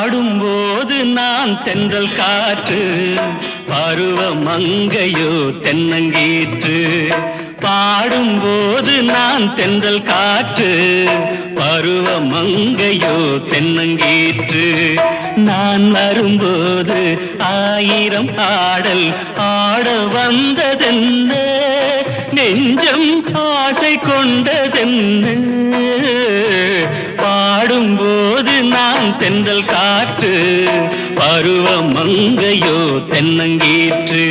பாடும்போது நான் தென்றல் காற்று, பருவ மங்கையோ தென்னங்கீற்று. பாடும்போது நான் தென்றல் காற்று, பருவ மங்கையோ தென்னங்கீற்று. நான் வரும்போது ஆயிரம் ஆடல் ஆட வந்ததென்ன, நெஞ்சம் ஆசை கொண்டதென்ன. பாடும்போது நான் தென்றல் காற்று, பருவ மங்கையோ தென்னங்கீற்று.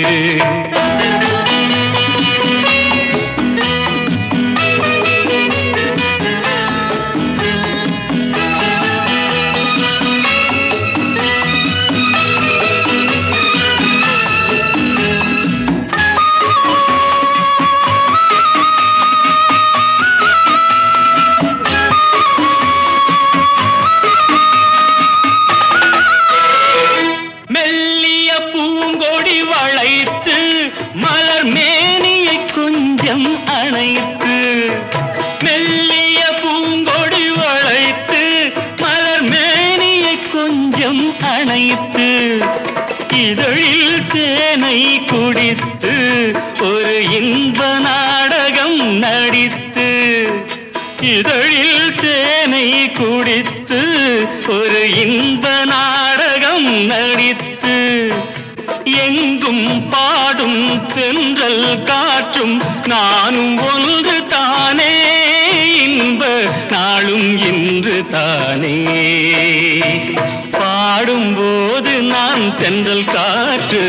இதழில் தேனை குடித்து ஒரு இன்ப நாடகம் நடித்து, இதழில் தேனை குடித்து ஒரு இன்ப நாடகம் நடித்து, எங்கும் பாடும் தென்றல் காற்றும் நானும் ஒன்று தானே, இன்ப நாளும் இன்று தானே. பாடும்போது நான் தென்றல் காற்று,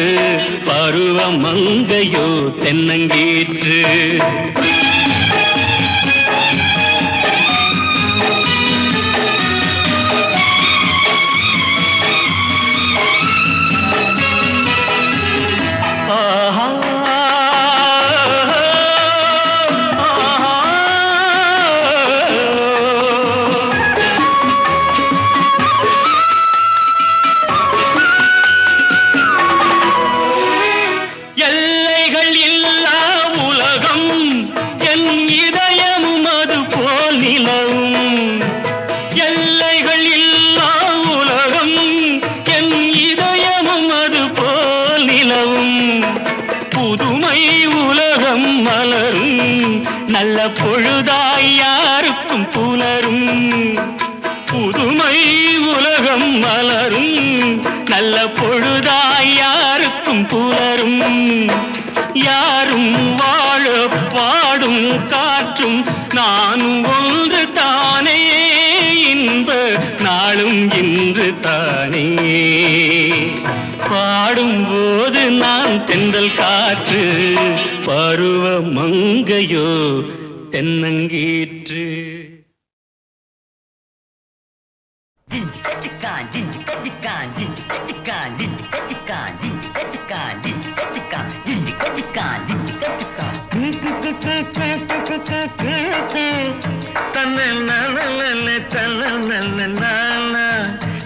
பருவ மங்கையோ தென்னங்கீற்று. நல்ல பொழுதாய் யாருக்கும் புலரும், புதுமை உலகம் மலரும். நல்ல பொழுதாய் யாருக்கும் புலரும். யாரும் வாழ பாடும் காற்றும் நானும் ஒன்று தானே, இன்ப நாளும் இன்று தானே. பாடும்போது நான் தென்றல் காற்று, பருவ மங்கையோ தென்னங்கீற்று.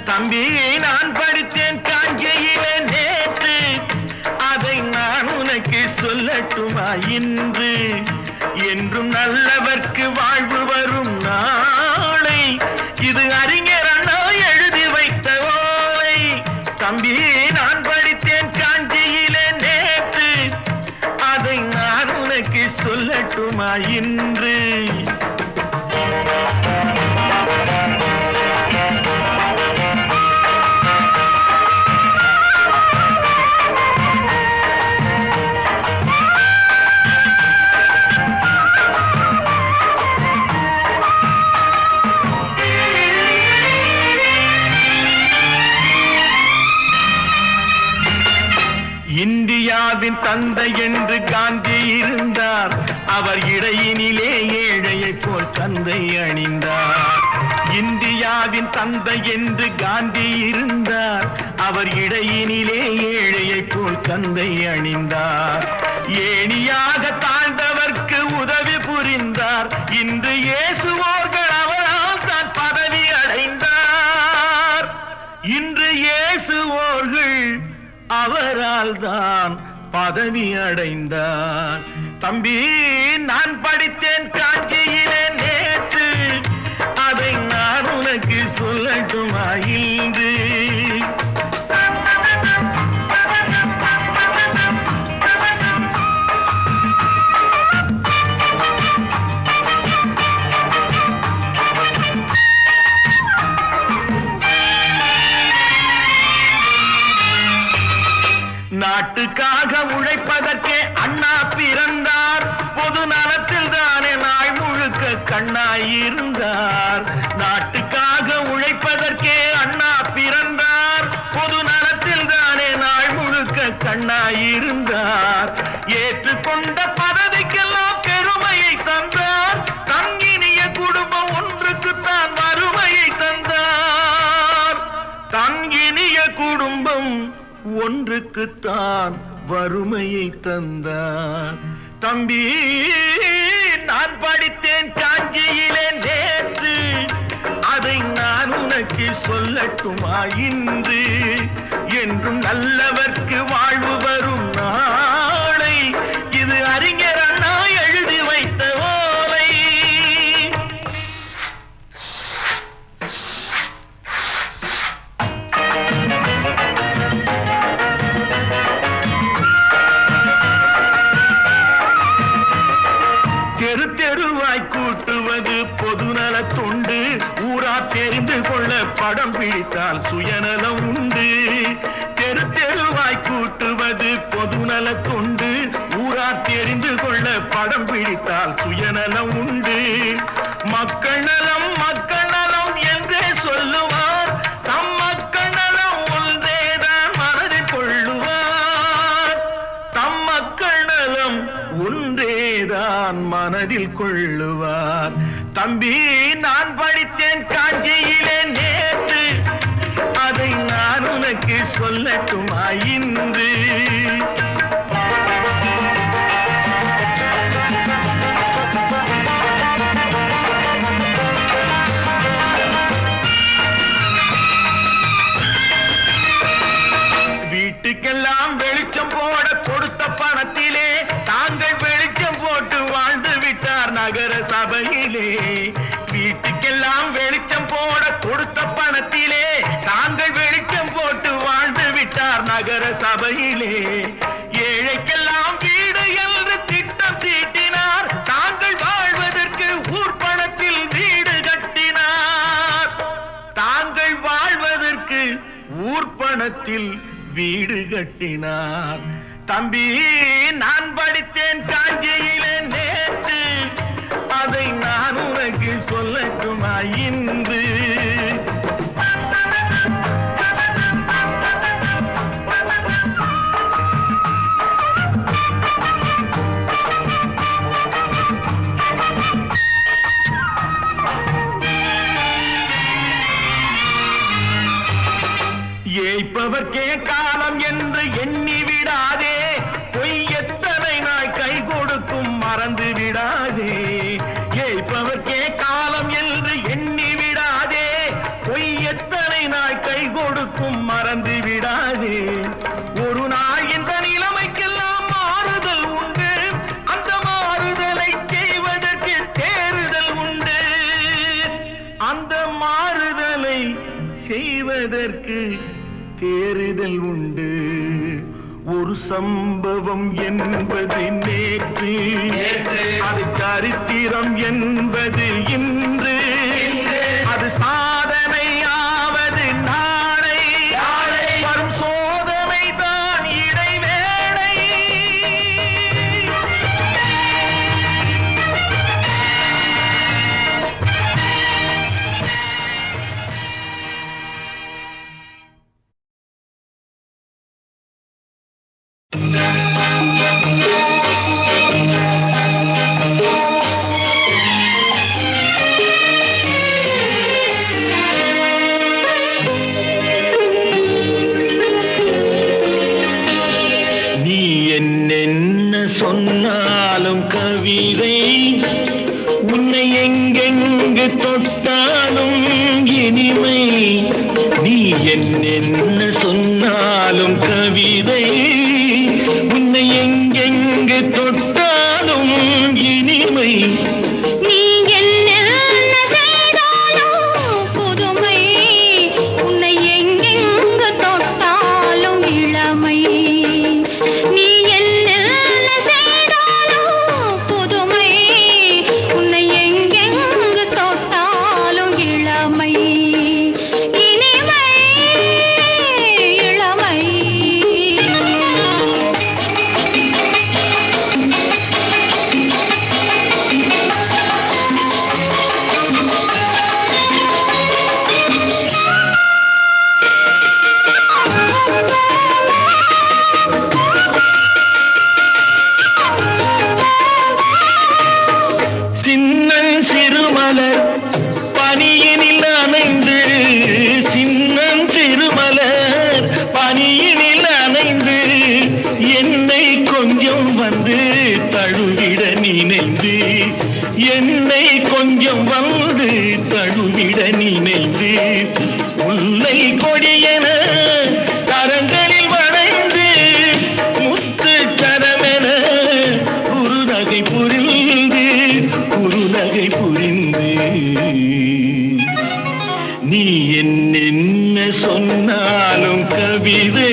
தம்பி நான் படித்தேன் காஞ்சியிலே நேற்று, அதை நான் உனக்கு சொல்லட்டுமா இன்று? என்றும் நல்லவர்க்கு வாழ்வு வரும் நாளை, இது அறிஞர் அண்ணா எழுதி வைத்த ஓலை. தம்பி நான் படித்தேன் காஞ்சியிலே நேற்று, அதை நான் உனக்கு சொல்லட்டுமா இன்று? இந்தியாவின் தந்தை என்று காந்தி இருந்தார், அவர் இடையினிலே ஏழையை போல் தந்தை அணிந்தார். இந்தியாவின் தந்தை என்று காந்தி இருந்தார், அவர் இடையினிலே ஏழையை போல் தந்தை அணிந்தார். ஏணியாக தாழ்ந்தவர்க்கு உதவி புரிந்தார், இன்று இயேசுவோர்கள் அவரால் தான் பதவி அடைந்தார். இன்று இயேசுவோர்கள் அவரால் தான் பதவி அடைந்தார். தம்பி நான் படித்தேன் காஞ்சியிலே நேற்று, அதை நான் உனக்கு சொல்ல சொல்லட்டுமா இன்று? நாட்டுக்காக உழைப்பதற்கே அண்ணா பிறந்தார். பொது நலத்தில் தானே நாள் முழுக்க கண்ணாயிருந்தார். நாட்டுக்காக உழைப்பதற்கே அண்ணா பிறந்தார். பொது நலத்தில் தானே நாள் முழுக்க கண்ணாயிருந்தார். ஏற்றுக்கொண்ட பதவிக்கெல்லாம் பெருமையை தந்தார். தங்கினிய குடும்பம் ஒன்றுக்குத்தான் வறுமையை தந்தார். தங்கினிய குடும்பம் ஒன்றுக்குத்தான் வறுமையை தந்தார். தம்பி, நான் படித்தேன் காஞ்சியிலே நேற்று, அதை நான் உனக்கு சொல்லட்டுமா இன்று? என்றும் நல்லவர்க்கு வாழ்வு வரும் நாளை இது அறிஞர் அண்ணா எழுதி வைத்த ஓலை. தெரு தெருவாய் கூட்டுவது பொதுநல தொண்டு. ஊரா தெரிந்து கொள்ள படம் பிடித்தால் சுயநலம் உண்டு. தெரு தெருவாய் கூட்டுவது பொதுநல தொண்டு. ஊரா தெரிந்து கொள்ள படம் பிடித்தால் சுயநலம் உண்டு. மக்கள் நலம் மக்கள் நலம் என்றே சொல்லுவார். தம் மக்கள் நலம் ஒன்றேதான் மனதில் கொள்ளுவார். தம் மக்கள் நலம் ஒன்றேதான் மனதில் கொள்ளுவார். தம்பி, நான் படித்தேன் காஞ்சியிலே நேற்று, அதை நான் உனக்கு சொல்லட்டுமா இன்று? வீட்டுக்கெல்லாம் வெளிச்சம் போட கொடுத்த பணத்திலே தாங்கள் வெளிச்சம் போட்டு வாழ்ந்து விட்டார் நகர சபையிலே. வீட்டுக்கெல்லாம் வெளிச்சம் போட கொடுத்த பணத்திலே தாங்கள் வெளிச்சம் போட்டு வாழ்ந்து விட்டார் நகர சபையிலே. ஏழைக்கெல்லாம் வீடு என்று திட்டம் தீட்டினார். தாங்கள் வாழ்வதற்கு ஊர்பணத்தில் வீடு கட்டினார். தாங்கள் வாழ்வதற்கு ஊர்பணத்தில் வீடு கட்டினார். தம்பி, நான் படித்தேன் காஞ்சியிலே நேற்று, அதை நான் உனக்கு சொல்லட்டுமா இன்று? ஏய்ப்பவர்க்கே காலம் என்று எண்ணி விடாதே. பொய் எத்தனை நாள் கை கொடுக்கும் மறந்து விடாதே. ஏய்ப்பவர்க்கே காலம் என்று எண்ணி விடாதே. பொய் எத்தனை நாள் கை கொடுக்கும் மறந்து விடாதே. ஒரு நாள் இந்த நிலைமைக்கெல்லாம் மாறுதல் உண்டு. அந்த மாறுதலை செய்வதற்கு தேறுதல் உண்டு. அந்த மாறுதலை செய்வதற்கு தேறுதல் உண்டு. ஒரு சம்பவம் என்பது நேற்று, அது சரித்திரம் என்பது இன்று. அது சாதனையாவது நாளை. வரும் சோதனை தான் இடைவேளை. சொன்னாலும் கவிதை உன்னை எங்கெங்கு தொட்டாலும் இனிமை. நீ என்ன சொன்னாலும் கவிதை உன்னை எங்கெங்கு தொட்டாலும் இனிமை. நீ என்ன செய்தாலும் புதுமை நினைந்து முல்லை கொடியென கரங்களில் வளைந்து முத்து சரமென குறுநகை புரிந்து நீ என்ன சொன்னாலும் கவிதை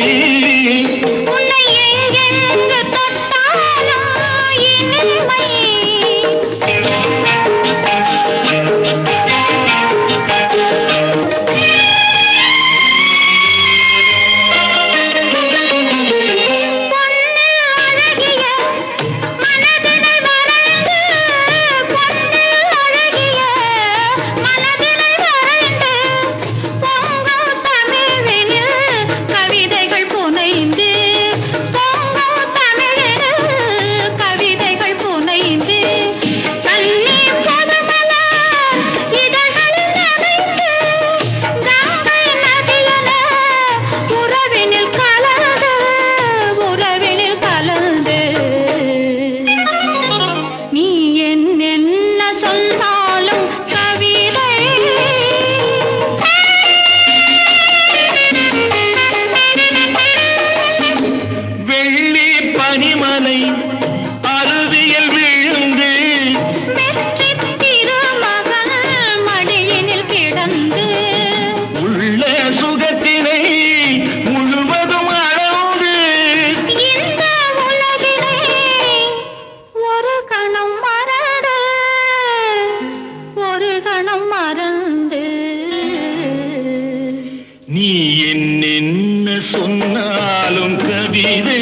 நீ என்ன சொன்னாலும் கவிதை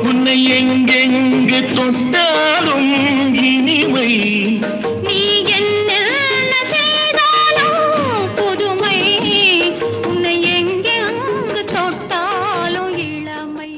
உன்னை எங்கெங்கு தொட்டாலும் இனிமை நீ என்ன செய்தாலும் புதுமை உன்னை எங்கெங்கு தொட்டாலும் இளமை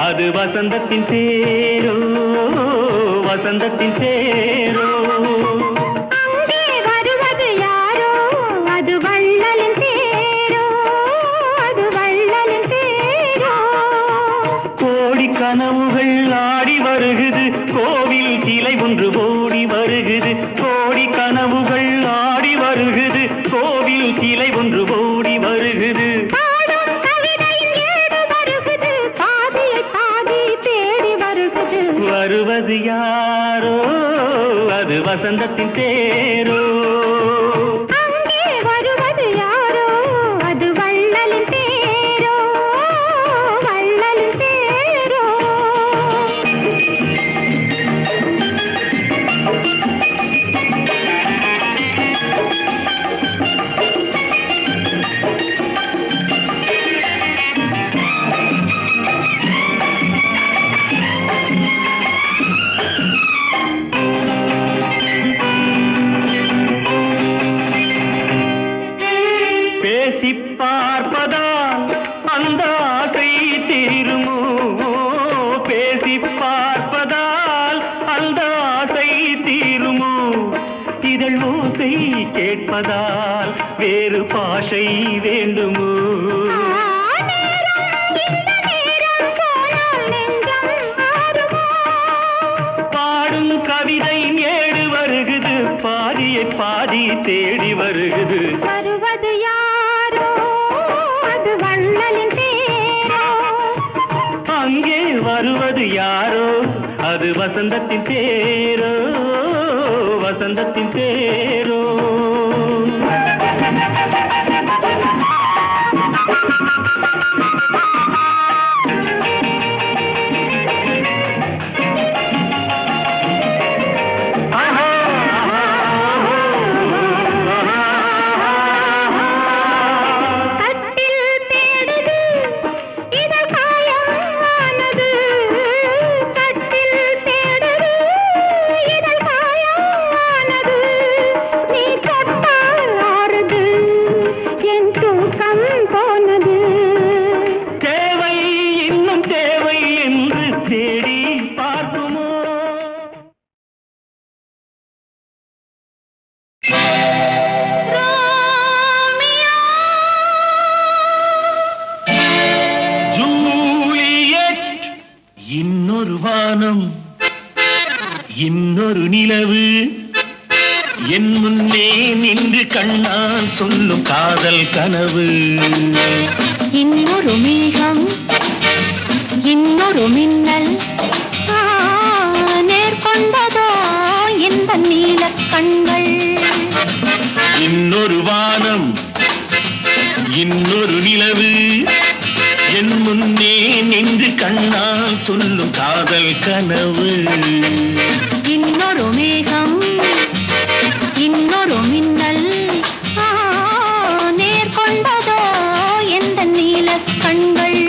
அது வசந்தத்தின் தேரோ வசந்தத்தின் தேரோ அங்கே வருவது யாரோ அது வள்ளலின் தேரோ அது வள்ளலின் தேரோ கோடி கனவுகள் ஆடி வருகுது கோவில் சிலை ஒன்று ஓடி வருகுது கோடி கனவுகள் ஆடி வருகுது கோவில் சிலை ஒன்று ஓடி வருகுது வருவது யாரோ அது வசந்தத்தின் தேரோ அங்கே வருவது யாரோ அது வள்ளலின் தேரோ வள்ளலின் தேரோ பார்ப்பதால் அந்த ஆசை தீருமோ பேசி பார்ப்பதால் அந்த ஆசை தீருமோ இதழ் ஓசை கேட்பதால் வேறு பாஷை வேண்டுமோ பாடும் கவிதை ஏடு வருகுது பாதியை பாதி தேடி வருகுது வருவது யாரோ அது வள்ளலின் தேரோ அங்கே வருவது யாரோ அது வசந்தத்தின் தேரோ வசந்தத்தின் தேரோ இன்னொரு நிலவு என் முன்னே நின்று கண்ணால் சொல்லும் காதல் கனவு. இன்னொரு மேகம் இன்னொரு மின்னல் நேர்கொண்டதோ இந்த நீலக் கண்கள். இன்னொரு வானம் இன்னொரு நிலவு என் முன்னே நின்று கண்ணால் சொல்லும் காதல் கனவு. இன்னொரு மேகம் இன்னொரு மின்னல் நேர்கொண்டதோ எந்த நீலக் கண்கள்.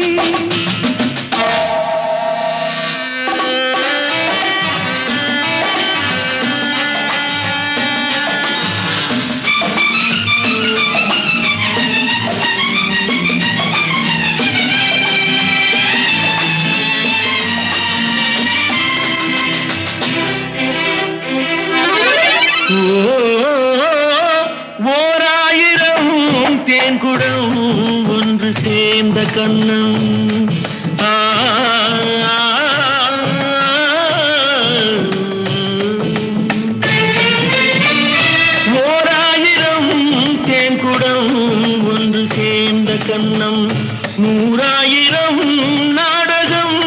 ஓராயிரம் தேன்குடம் ஒன்று சேர்ந்த கண்ணம். ஓராயிரம் தேன்குடம் ஒன்று சேர்ந்த கண்ணம். 100,000 நாடகம்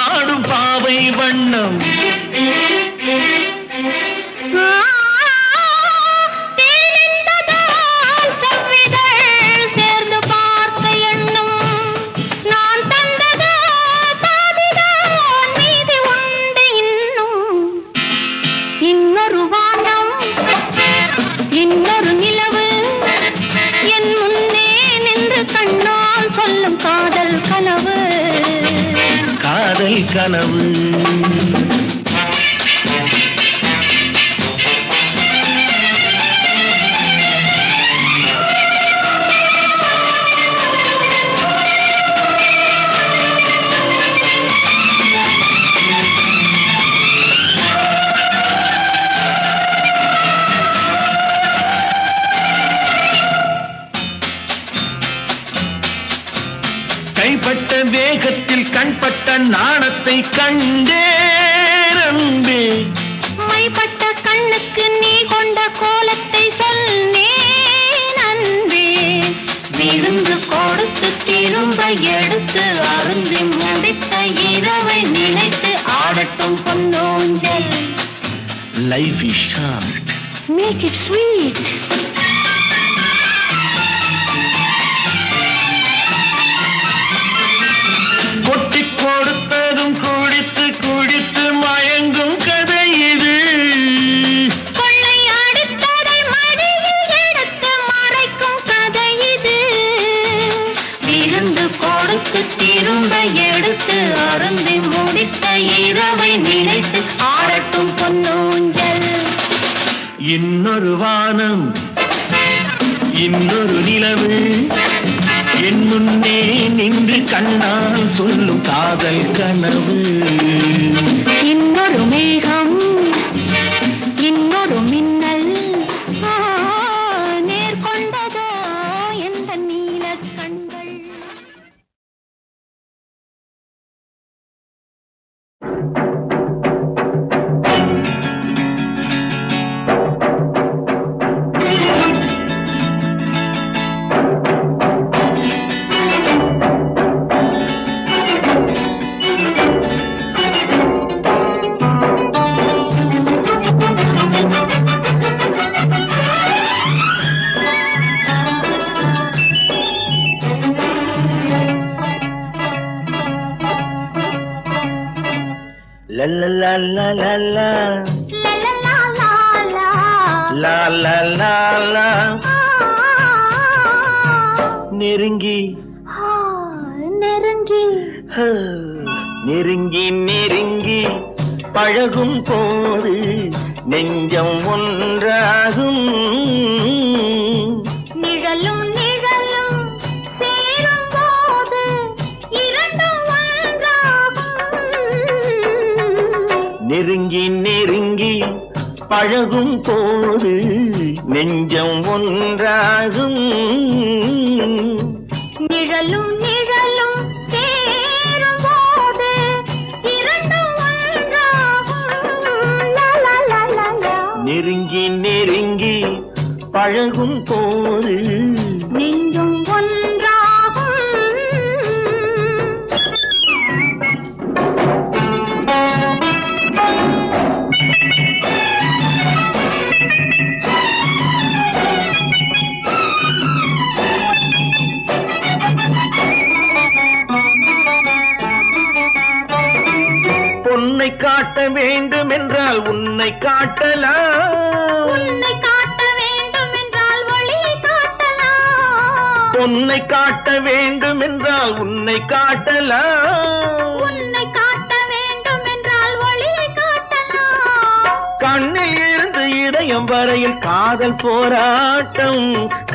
ஆடும் பாவை வண்ணம். காதல் கனவு. கைப்பட்ட வேகத்தில் கண்பட்ட நாணத்தை கண்டேரம்பே. மைப்பட்ட கண்ணுக்கு நீ கொண்ட கோலத்தை சொன்னேன் அன்பே. விருந்து கொடுத்து திரும்ப எடுத்து அருந்தி முடித்த இரவை நினைத்து ஆடட்டும் பொன்னோஞ்சல். Life is short, make it sweet. கொட்டி கொடுத்ததும் குடித்து குடித்து மயங்கும் கதை இது. கொள்ளை அடித்ததை மடியில் எடுத்து மறைக்கும் கதை இது. விருந்து கொடுத்து திரும்ப எடுத்து அருந்தி முடித்த இரவை நினைத்து ஆடட்டும் பொன்னூஞ்சல். இன்னொரு வானம் இன்னொரு நிலவு என் முன்னே நின்று கண்ணால் சொல்லும் காதல் கனவு. இன்னொரு மேகம் இன்னொரு மின்னல் நேர்கொண்டதோ எந்த நீலக் கண்கள். La la la la la la La la la la la la la la la. நெருங்கி நெருங்கி நெருங்கி நெருங்கி பழகும் போது நெஞ்சம் ஒன்றாகும். நிழலும் நிழலும் சேரும் போது இரண்டும் ஒன்றாகும். நெருங்கி நெருங்கி பழகும் போது நெஞ்சம் ஒன்றாகும். நிழலும் நிழலும் சேரும் போது இரண்டும் ஒன்றாகும். பழகும் போது நெஞ்சும் ஒன்றாகும். பொன்னை காட்ட வேண்டும் என்றால் உன்னை காட்டலாம், உன்னை காட்ட வேண்டும் என்றால் ஒளியை காட்டலாம். பொன்னை காட்ட வேண்டும் என்றால் உன்னை காட்டலாம், உன்னை காட்ட வேண்டும் என்றால் ஒளியை காட்டலாம். கண்ணில் இருந்து இதயம் வரையில் காதல் போராட்டம்,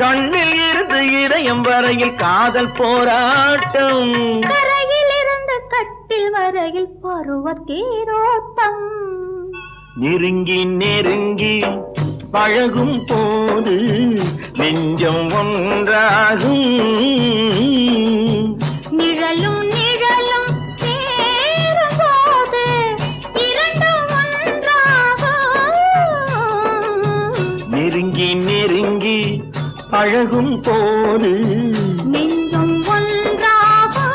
கண்ணில் இருந்து இதயம் வரையில் காதல் போராட்டம். கரையில் இருந்து கட்டில் வரையில் பருவ தேரோட்டம். நெருங்கி நெருங்கி பழகும் போது நெஞ்சம் ஒன்றாகும், நிழலும் நிழலும் சேரும் போது இரண்டும் ஒன்றாகும். நெருங்கி நெருங்கி பழகும் போது நெஞ்சும் ஒன்றாகும்.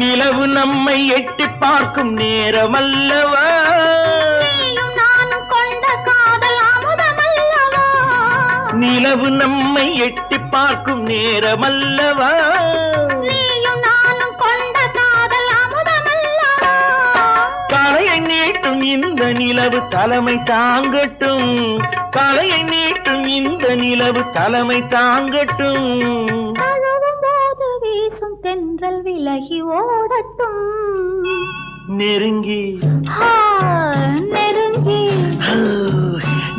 நிலவு நம்மை எட்டி பார்க்கும் நேரமல்லவா, நீயும் நானும் கொண்ட காதல் அமுதமல்லவா. நிலவு நம்மை எட்டி பார்க்கும் நேரமல்லவா, நீயும் நானும் கொண்ட காதல் அமுதமல்லவா. தலையை நீட்டும் இந்த நிலவு தலைமை தாங்கட்டும், தலையை நீட்டும் இந்த நிலவு தலைமை தாங்கட்டும். தழுவும் போது வீசும் தென்றல் விலகி ஓடட்டும். நெருங்கி ஆ, நெருங்கி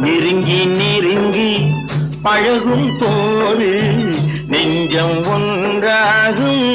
நெருங்கி நெருங்கி பழகும் போது நெஞ்சம் ஒன்றாகும்.